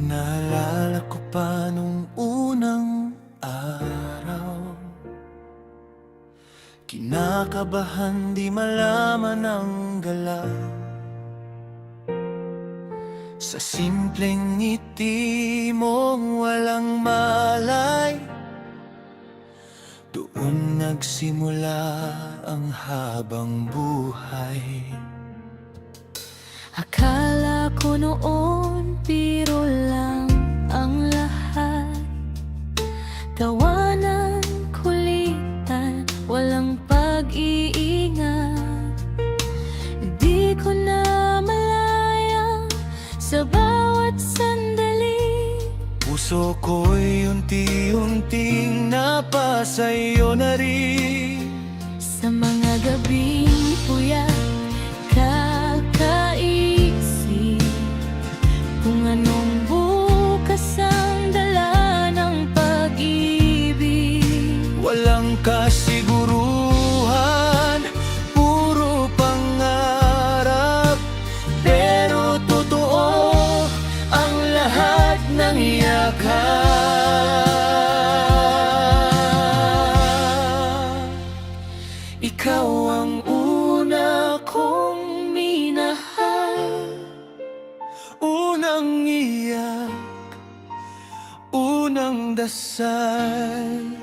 Naalala ko pa nung unang araw, kinakabahan di malaman ang galaw. Sa simpleng ngiti mong walang malay, doon nagsimula ang habang buhay. Akala ko noon biro lang ang lahat, tawanan, kulitan, walang pag-iingat. Di ko na malaya sa bawat sandali, Puso ko'y unti-unting napasayo na rin. sa mga gabing puyat kakaisip kung anong bukas ang dala ng pag-ibig. Walang kasiguruhan, puro pangarap, pero totoo ang lahat ng yakap. Ikaw ang una kong minahal, unang iyak, unang dasal.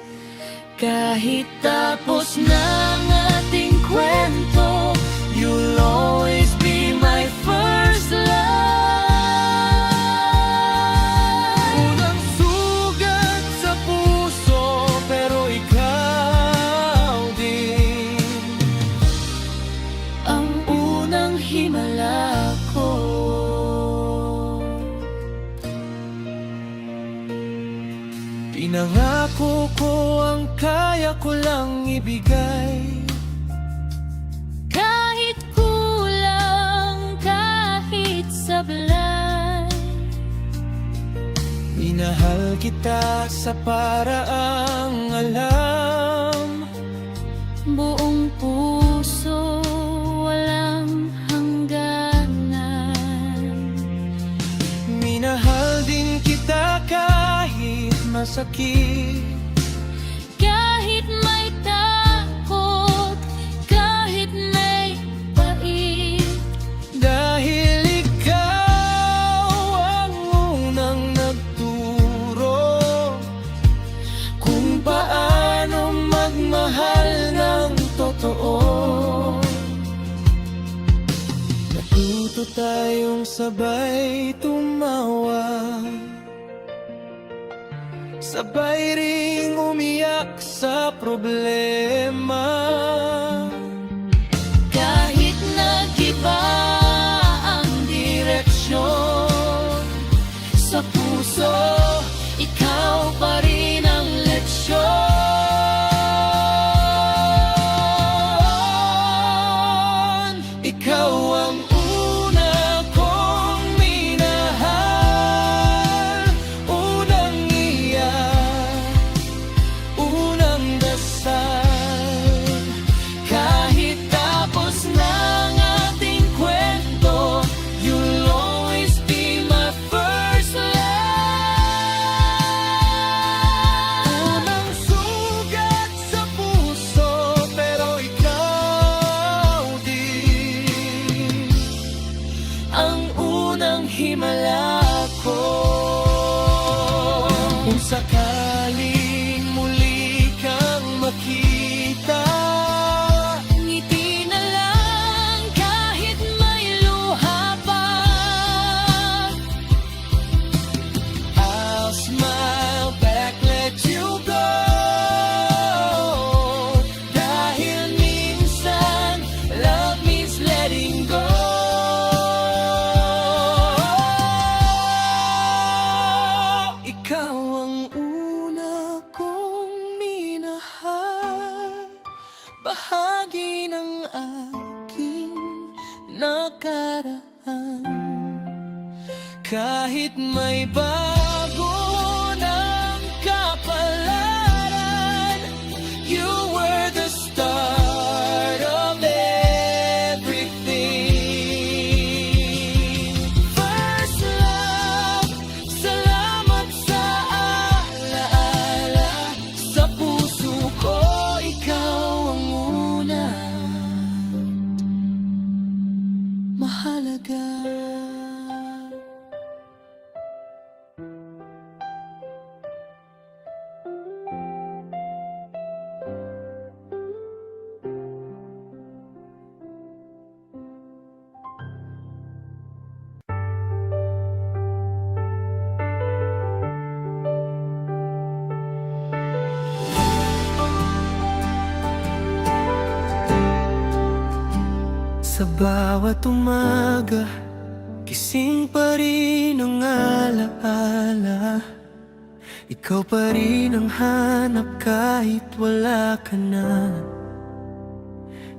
Kahit tapos na ang ating kwento, You'll always be my first love. Unang sugat sa puso, pero ikaw din ang unang himala ko. Pinangako ko ang kaya ko lang ibigay. Kahit kulang, kahit sablay, Minahal kita sa paraang alam. buong puso, walang hangganan. Minahal din kita kahit masakit, Kahit may takot, kahit may pait, dahil ikaw ang unang nagturo kung paano magmahal ng totoo. Natuto tayong sabay tumawa, sabay ring umiyak sa problema. kahit nag-iba ang direksyon. Sa puso, ikaw pa rin ang leksyon. Ikaw ang una kong minahal, unang iyak, unang dasal. Kahit tapos na ang ating kwento, you'll always be my first love. Unang sugat sa puso, pero ikaw din ang unang himala ko. Kung sakaling muli kang makita, Ngiti na lang kahit may luha pa. I'll smile back, let you go. Dahil minsan, love means letting go. Ikaw ang una kong minahal, bahagi ng aking nakaraan. Kahit may bago ng kapalaran, you were the start of everything. First love, sa Sa bawat umaga, gising pa rin ang alaala. Ikaw pa rin ang hanap kahit wala ka na.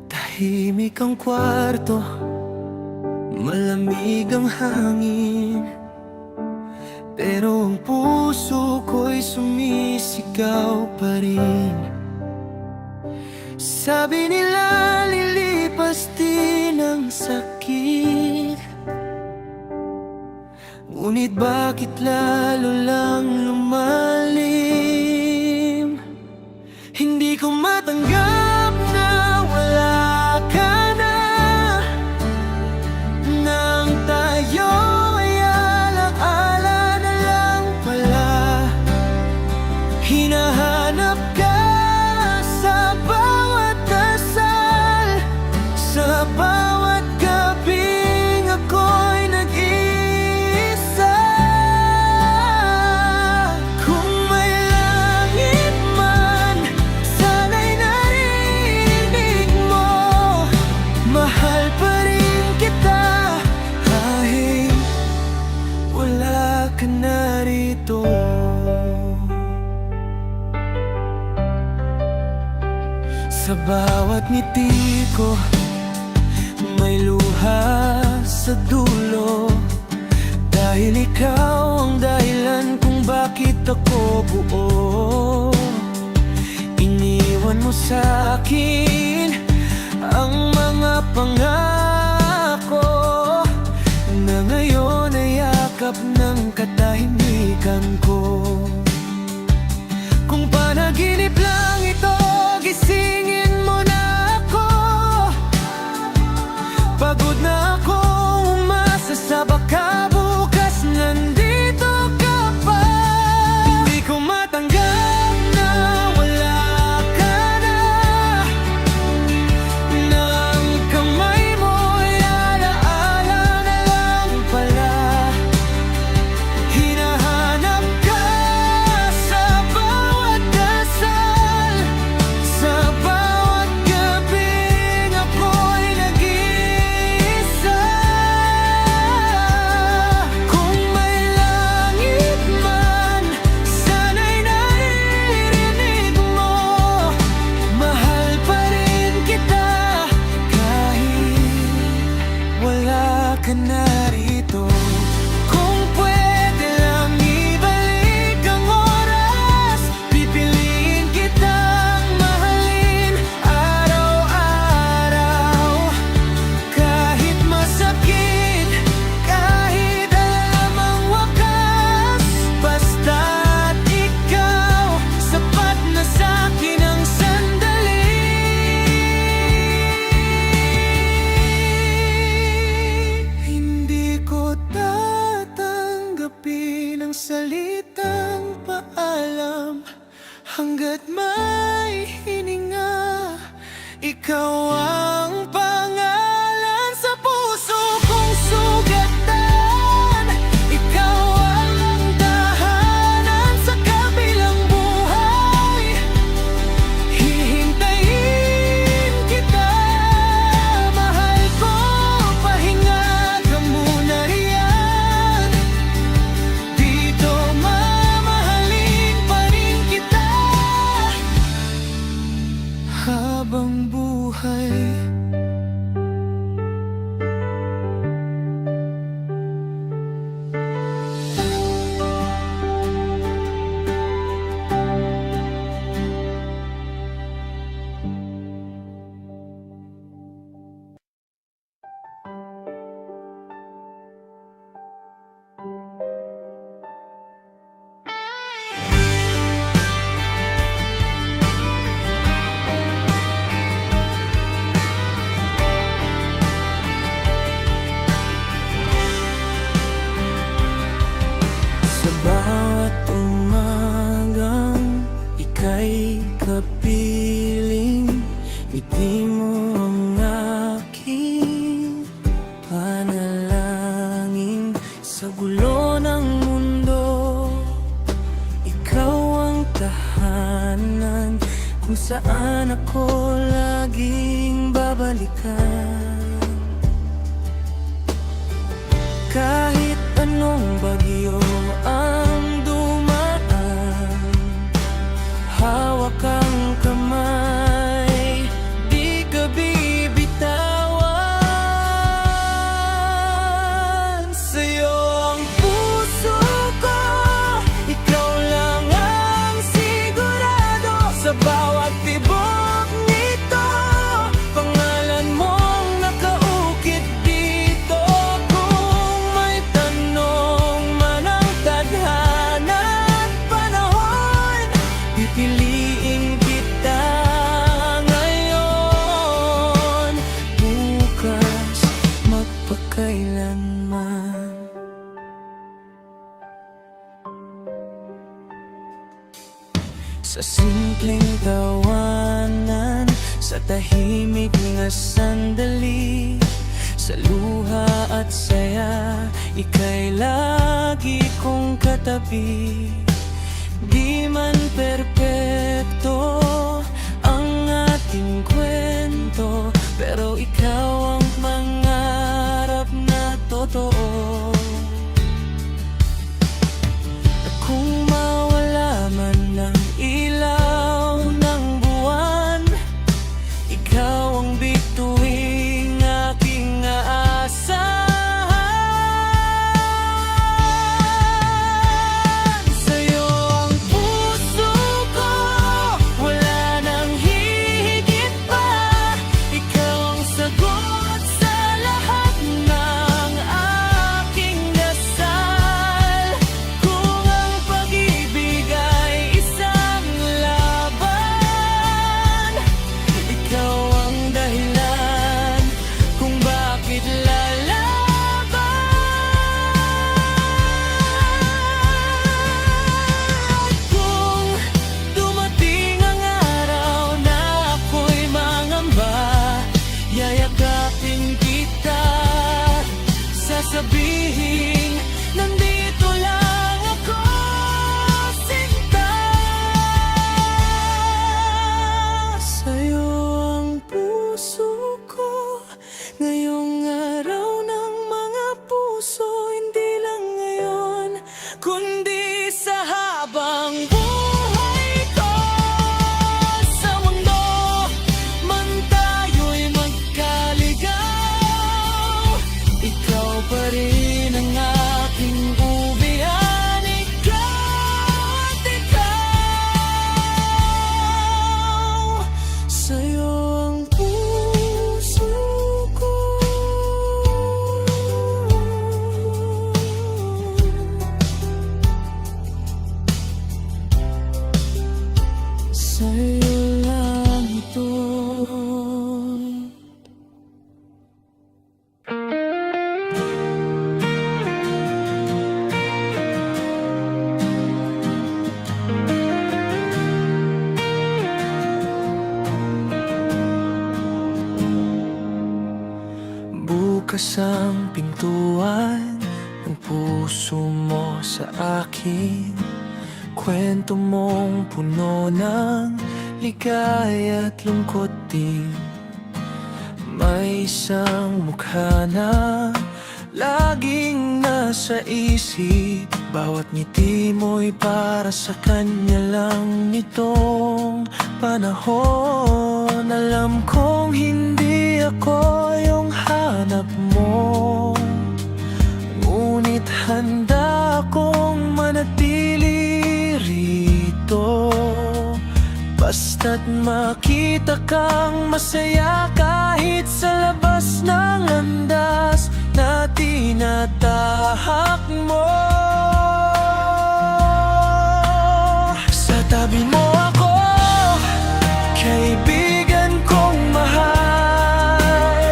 Tahimik ang kwarto, malamig ang hangin, pero ang puso ko'y sumisigaw pa rin. Sabi nila lilipas din ang sakit, ngunit bakit lalo lang lumalim? Hindi ko matanggap na wala ka na, nang tayo ay alaala na lang pala. Hinahanap ka sa bawat dasal, sa bawat gabing ako'y nag-iisa. Kung may langit man, sana'y narinig mo. Mahal pa rin kita kahit wala ka na rito. Sa bawat ngiti ko, may luha sa dulo, dahil ikaw ang dahilan kung bakit ako buo. Iniwan mo sa akin ang mga pangako na ngayon ay yakap ng katahimikan ko. Kung panaginip lang ito, gisingin mo na ako. Pagod na ako umasa sa baka bukas nandito ka pa. Hindi ko matanggap na wala ka na, nang kamay mo'y alaala na lang pala. Hinahanap ka sa bawat dasal, sa bawat gabing ako'y nag-iisa. Kung may langit man, sana'y naririnig mo. Mahal pa rin kita kahit wala ka na rito. Kung pwede lang ibalik ang oras, pipiliin kitang mahalin araw-araw. Kahit masakit, kahit alam ang wakas, basta't ikaw, sapat na sa'kin ang sandali. Hindi ko tatanggapin ang salitang paalam hanggat may hininga. Ikaw ang pangalan sa puso kong sugatan. Ikaw ang tahanan sa kabilang buhay. Hihintayin kita, mahal ko, pahinga ka muna riyan. Dito mamahalin pa rin kita habang buhay. Sa bawat umagang ika'y kapiling, ngiti mo ang aking panalangin. Sa gulo ng mundo, ikaw ang tahanan kung saan ako laging babalikan. Kahit anong bagyo ang dumaan, hawak ang kamay, di ka bibitawan. Sa'yo ang puso ko, ikaw lang ang sigurado. Sa bawat tibok nito, pangalan mong nakaukit dito. Kung may tanong man ang tadhana at panahon, pipiliin kita ngayon, bukas, magpakailanman. Sa simpleng tawanan, sa tahimik na sandali, sa luha at saya, ika'y lagi kong katabi. Di man perpekto ang ating kwento, pero ikaw ang mangarap na totoo. At kung mawala man ng ilaw ng buwan, ikaw ang bituing aking aasahan. Sa'yo ang puso ko, wala nang hihigit pa. Ikaw ang sagot sa lahat ng aking dasal. Kung ang pag-ibig ay isang laban, ikaw ang dahilan kung bakit lalaban. Kung dumating ang araw na ako'y mangamba, yayakapin kita, sasabihin, nandito lang ako, sinta. Sa'yo ang puso ko, ngayong araw ng mga puso, hindi lang ngayon, kundi sa habang buhay ko. Sa mundo man tayo'y magkaligaw, ikaw pa rin ang aking ubian. Ikaw at ikaw, sa'yo ang puso ko. Sa'yo lang ito. Bukas ang pintuan ng puso mo sa akin. Kwento mong puno ng ligaya at lungkot din. May isang mukha na laging nasa isip. Bawat ngiti mo'y para sa kanya lang nitong panahon. Alam kong hindi ako yung hanap mo, ngunit handa akong manatili rito. Basta't makita kang masaya kahit sa labas ng landas na tinatahak mo. Sa tabi mo ako, kaibigan kong mahal.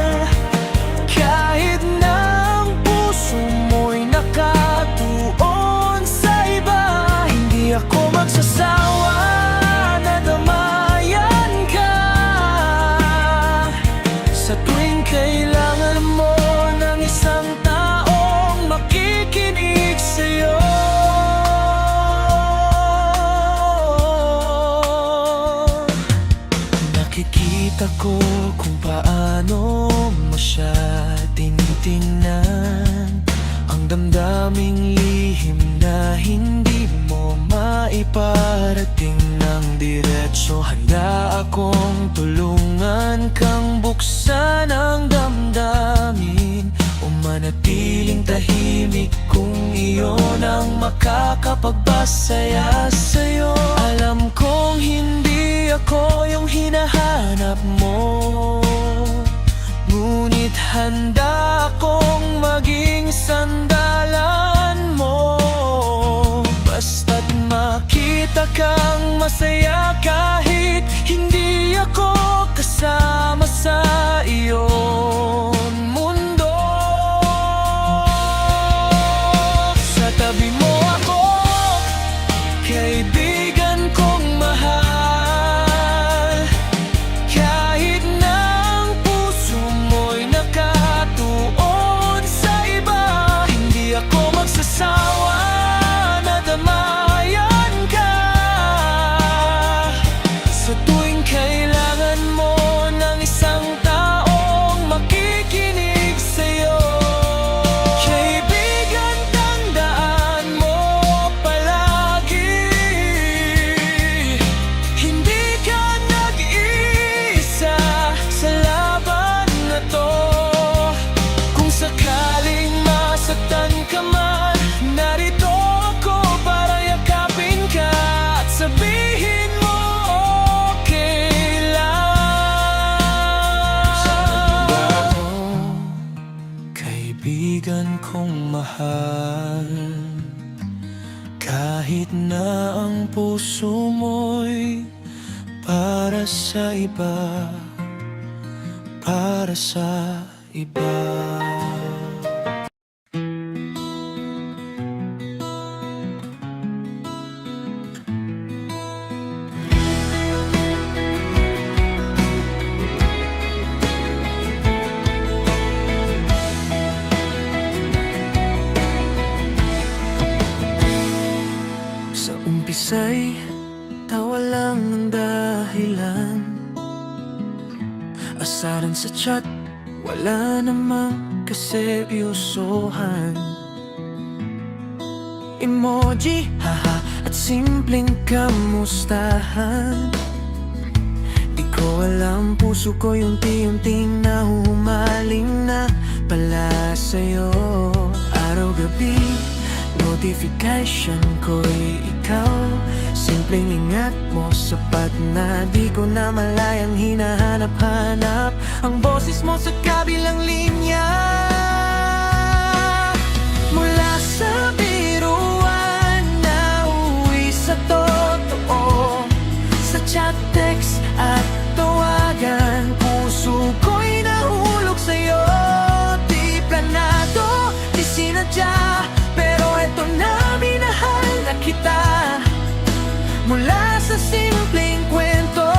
Kahit na ang puso mo'y nakatuon sa iba, hindi ako magsasawa na damayan ka. Sa tuwing kailangan mo ng isang taong makikinig sa'yo, nakikita ko kung paano mo siya tinitingnan. daming lihim na hindi mo maiparating ng diretso. Handa akong tulungan kang buksan ang damdamin o manatiling tahimik kung iyon ang makakapagbasaya sa'yo. Alam kong hindi ako yung hinahanap mo, ngunit handa akong maging sandalan mo. Basta't makita kang masaya kahit hindi ako kasama sa iyong mundo. Sa tabi mo ako, kaibigan kong mahal. Kahit na ang puso mo'y nakatuon sa iba, hindi ako magsasawa na damayan ka. Sa tuwing kailangan mo ng isang taong makikinig sa'yo, kaibigan, tandaan mo palagi, hindi ka nag-iisa sa laban na to. Kung sakaling masaktan ka man, narito ako para yakapin ka at sabihin mo okay lang. Kaibigan kong mahal, kahit na ang puso mo'y para sa iba, para sa iba. Sa umpisa'y tawa lang ang dahilan, asaran sa chat, wala namang kaseryosohan. Emoji, haha, at simpleng kamustahan. Di ko alam, puso ko yung unti-unting nahumaling na pala sa'yo. Araw-gabi, notification ko'y ikaw. Simpleng ingat mo, sapat na di ko na malayang hinahanap-hanap ang boses mo sa kabilang linya. Mula sa biruan na uwi sa totoo, sa chat, text at tawagan, puso ko'y nahulog sa'yo. Di planado, di sinadya, pero eto na, minahal na kita. Mula sa simpleng kwento,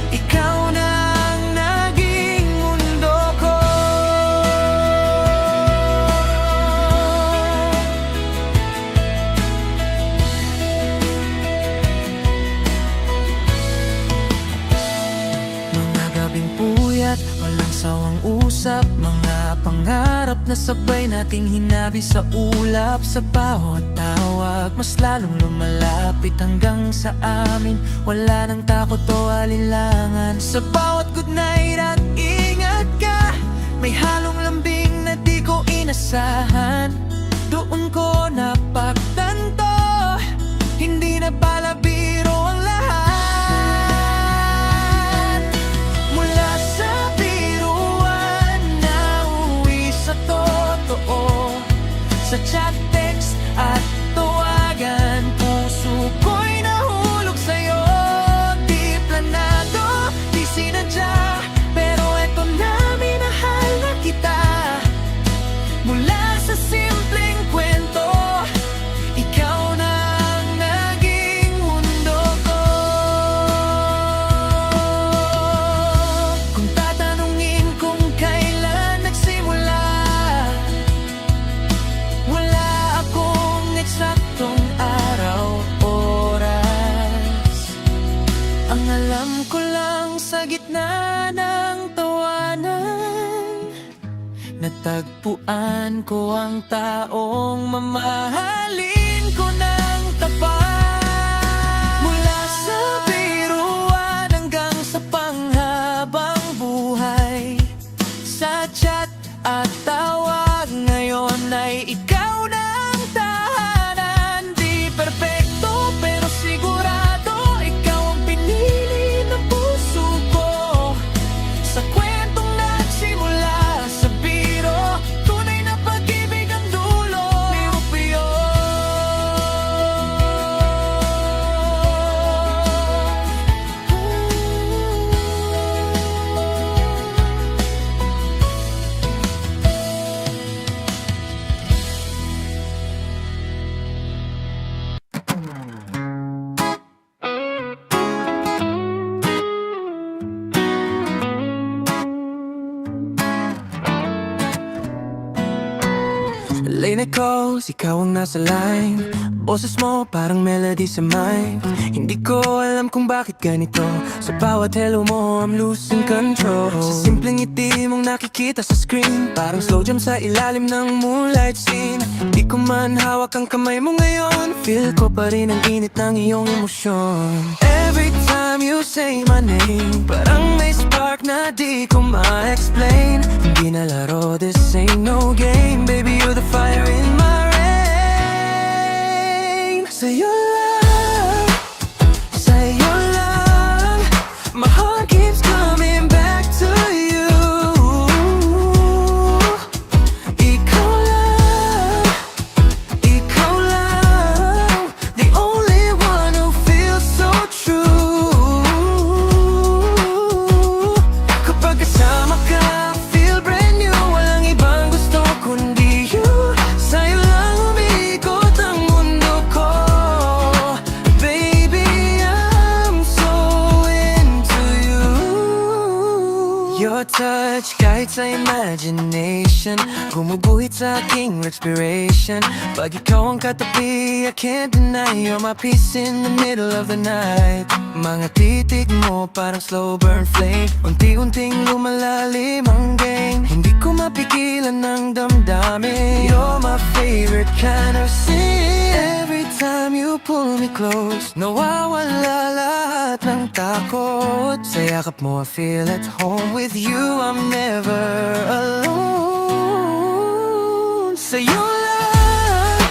ikaw na ang naging mundo ko. Mga gabing puyat, walang sawang usap, mga pangarap na sabay nating hinabi sa ulap. Sa bawat tawag, mas lalong lumalapit hanggang sa amin. Wala nang takot o alinlangan. Sa bawat good night at ingat ka, may halong lambing na di ko inasahan. Doon ko napagtanto, hindi na pala biro ang lahat. Mula sa biruan na uwi sa totoo, sa chat, text at tawagan, puso ko'y nahulog sa'yo. Di planado, di sinadya, pero eto na, minahal na kita. Mula sa simpleng kwento, ikaw na ang naging mundo ko. Kung tatanungin kung kailan nagsimula, wala akong eksaktong araw, oras. Ang alam ko lang, sa gitna ng tawanan, na Natagpuan ko ang taong mamahalin ko ng tapat. Mula sa biruan hanggang sa panghabang buhay, sa chat at tawag ngayon ay ikaw na ang tahanan. Di perpekto pero sigurado ikaw ang pinili ng puso ko. Sa kwentong nagsimula sa biro, tunay na pag-ibig ang dulo ni Rufio. Late night calls, ikaw ang nasa line. Boses mo parang melody sa mind. Hindi ko alam kung bakit ganito. Sa bawat hello mo, I'm losing control. Sa simpleng ngiti mong nakikita sa screen, parang slow jam sa ilalim ng moonlight scene. Di ko man hawak ang kamay mo ngayon, feel ko pa rin ang init ng iyong emosyon. Every time you say my name, parang may spark na di ko ma-explain. Hindi na laro, this ain't no game. Baby, you're the fire in my rain. Sa'yo lang, sa'yo lang, my heart keeps coming back to you. Ikaw lang, the only one who feels so true. Kapag kasama ka, feel brand new. Walang ibang gusto kundi you. Sa'yo lang umiikot ang mundo ko. Baby, I'm so into you. Your touch, kahit sa imagination, gumuguhit sa aking respiration. Pag ikaw ang katabi, I can't deny you're my peace in the middle of the night. Mga titig mo parang slow burn flame, unti-unting lumalalim ang game. Hindi ko mapigilan ng damdamin. You're my favorite kind of sin. Every time you pull me close, nawawala lahat ng takot. Sa yakap mo I feel at home. With you I'm never alone. Sa'yo lang,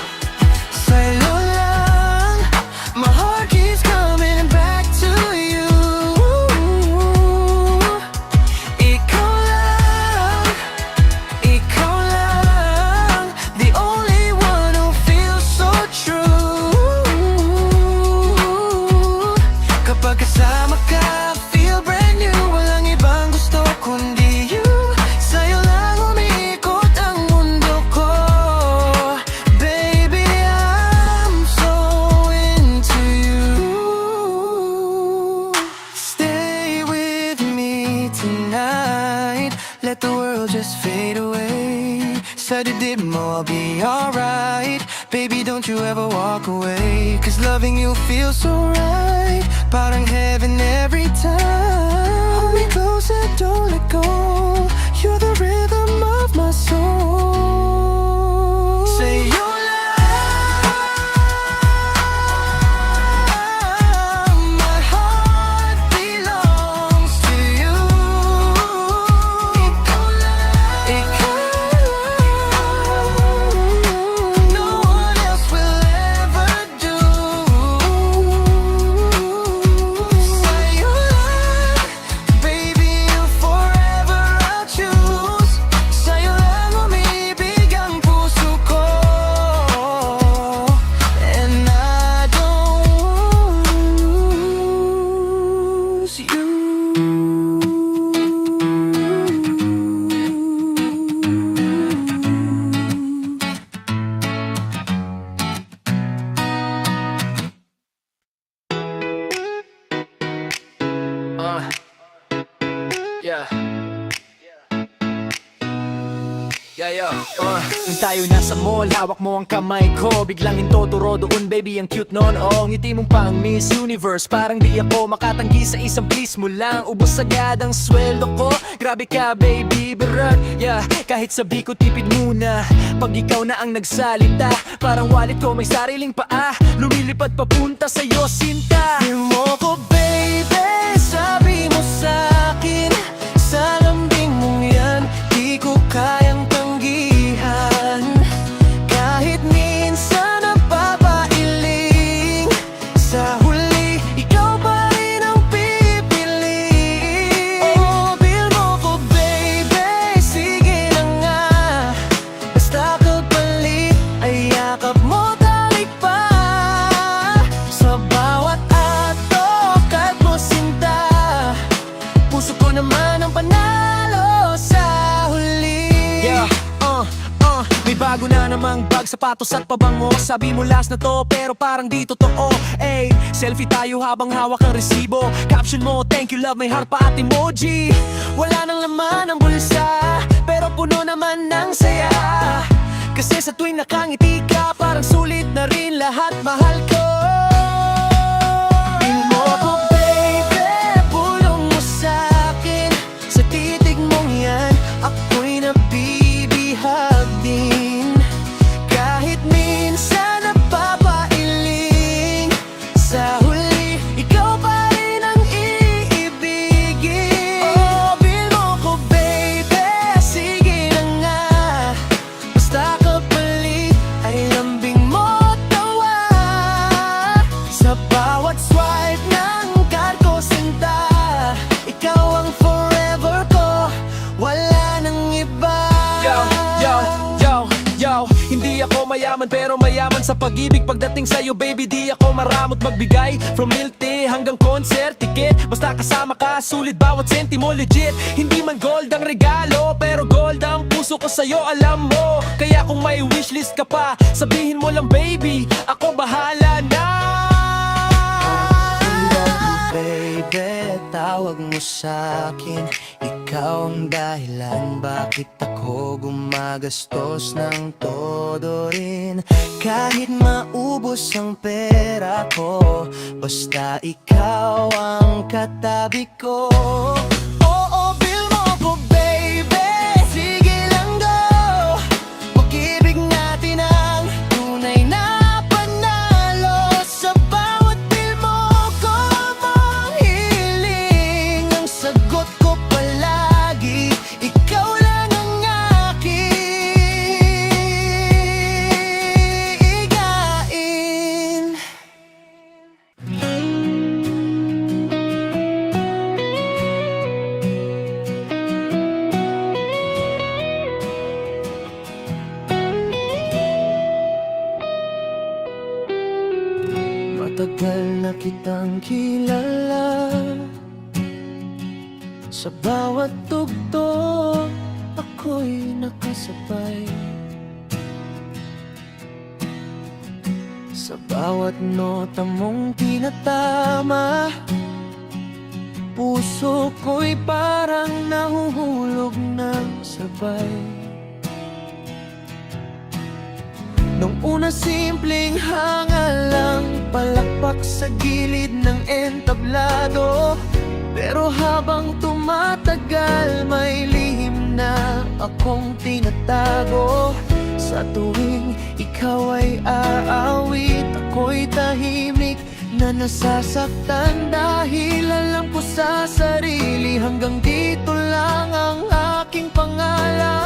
sa'yo lang, my heart keeps coming back to you. Ikaw lang, the only one who feels so true. Kapag kasama ka, feel brand new. Walang ibang gusto kundi you. Sa'yo lang umiikot ang mundo ko. Baby, I'm so into you. Stay with me tonight. Let the world just fade away. Sa dibdib mo, I'll be alright. Baby, don't you ever walk away. Cause loving you feels so right. Parang heaven every time. Hold me closer, don't let go. You're the rhythm of my soul. Say your love, my heart belongs to you. Ikaw lang, no one else will ever do. Sa'yo lang, baby, you forever I'll choose. Sa'yo lang umibig Nung tayo nasa mall, hawak mo ang kamay ko. Biglang hintoturo doon, baby, ang cute nun. Oh, ngiti mong pang Miss Universe. Parang di ako makatanggi sa isang please mo lang. Ubus agad ang sweldo ko. Grabe ka, baby, berat. Yeah, kahit sabi ko tipid muna. Pag ikaw na ang nagsalita, parang wallet ko may sariling paa. Lumilipad papunta sa'yo, sinta. Feel mo ko, baby, sabi mo sa'kin. Sa lambing mong yan, di ko kayang tanggihan. Kahit minsan napapailing, sa huli, ikaw pa rin ang pipiliin. Oh, feel mo ko, baby, sige na nga. Basta kapalit ay yakap mo talik pa. Sa bawat atok at mo sinta, puso ko naman ang panalo sa huli. Yeah, may bago na namang bag, sapatos at pabango. Sabi mo last na to pero parang di totoo. Ay, selfie tayo habang hawak ang resibo. Caption mo, thank you, love, may heart pa at emoji. Wala nang laman ang bulsa, pero puno naman ng saya. Kasi sa tuwing nakangiti ka, parang sulit na rin lahat, mahal ko. Feel mo ko, baby, pulong mo sa'kin. Sa titig mong yan, ako'y nabibihag din. Kahit minsan napapailing, sa huli, ikaw pa rin ang iibigin. Oh, feel mo ko, baby, sige na nga. Basta kapalit ay lambing mo tawa. Sa bawat swipe ng card ko, sinta, ikaw ang forever ko, wala nang iba. Yo, hindi ako mayaman pero mayaman sa pag-ibig. Pagdating sa'yo, baby, di ako maramot magbigay. From milk tea hanggang concert ticket, basta kasama ka, sulit bawat senti mo, legit. Hindi man gold ang regalo, pero gold ang puso ko sa'yo, alam mo. Kaya kung may wishlist ka pa, sabihin mo lang, baby, ako bahala na. Baby, tawag mo sa'kin. Ikaw ang dahilan bakit ako gumagastos ng todo rin. Kahit maubos ang pera ko, basta ikaw ang katabi ko. Oo, feel mo ko, baby, sige lang go. Pag-ibig natin ang tunay na panalo. Sa bawat feel mo ko ang hiling. Ang sagot ko palagi, ikaw lang ang aking igain. Matagal na kitang kilala. Sa bawat tugtog, ako'y nakasabay. Sa bawat nota mong tinatama, puso ko'y parang nahuhulog ng sabay. Nung una simpleng hanga lang, palakpak sa gilid ng entablado. Pero habang tumatagal, may lihim na akong tinatago. Sa tuwing ikaw ay aawit, ako'y tahimik na nasasaktan. Dahil alam ko sa sarili, hanggang dito lang ang aking pangalan.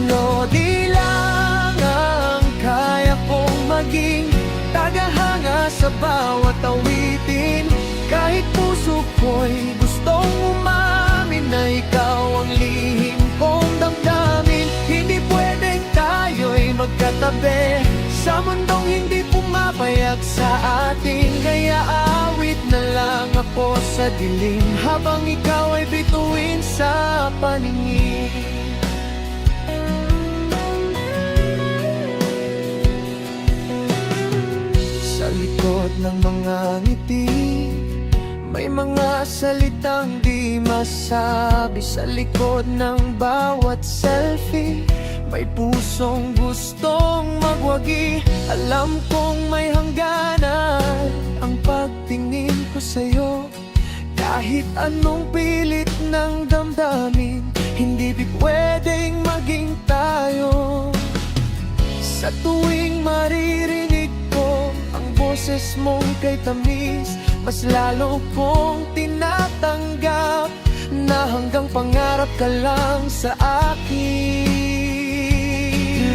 Lodi lang ang kaya kong maging tagahanga sa bawat awitin. Kahit puso ko'y gustong umamin na ikaw ang lihim kong damdamin. Hindi pwedeng tayo'y magkatabi sa mundong hindi pumapayag sa atin. Kaya awit na lang ako sa dilim habang ikaw ay bituin sa paningin. Sa likod ng mga ngiti, May mga salitang di masabi sa likod ng bawat selfie. May pusong gustong magwagi. Alam kong may hangganan ang pagtingin ko sa'yo. Kahit anong pilit ng damdamin, hindi pwedeng maging tayo. Sa tuwing maririnig ko ang boses mong kay tamis, mas lalo kong tinatanggap na hanggang pangarap ka lang sa akin.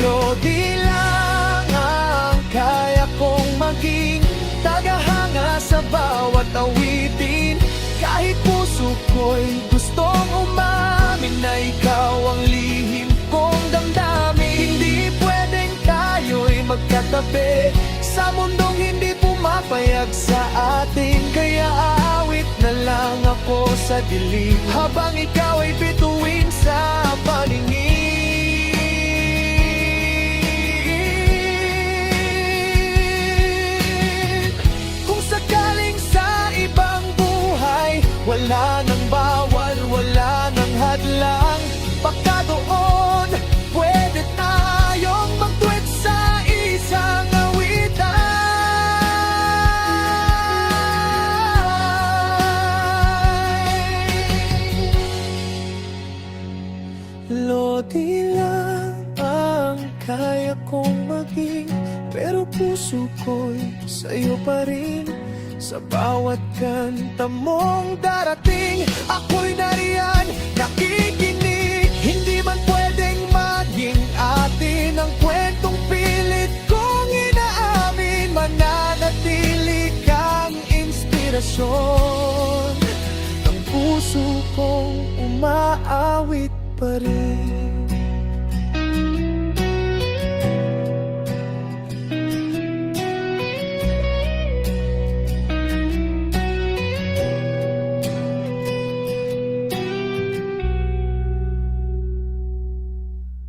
Lodi lang ang kaya kong maging tagahanga sa bawat awitin. Kahit puso ko'y gustong umamin na ikaw ang lihim kong damdamin. Hindi pwedeng tayo'y magkatabi sa mundong hindi pumapayag sa atin. Kaya aawit na lang ako sa dilim habang ikaw ay bituin sa paningin. Kung sakaling sa ibang buhay wala nang bawal, wala nang hadlang, baka doon pwede tayong mag-duet sa isang awitan. Lodi lang ang kaya kong maging, pero puso ko'y sa'yo pa rin. Sa bawat kanta mong darating, ako'y nariyan, nakikinig. Hindi man pwedeng maging atin ang kwentong pilit kong inaamin. Mananatili kang inspirasyon ng puso kong umaawit pa rin.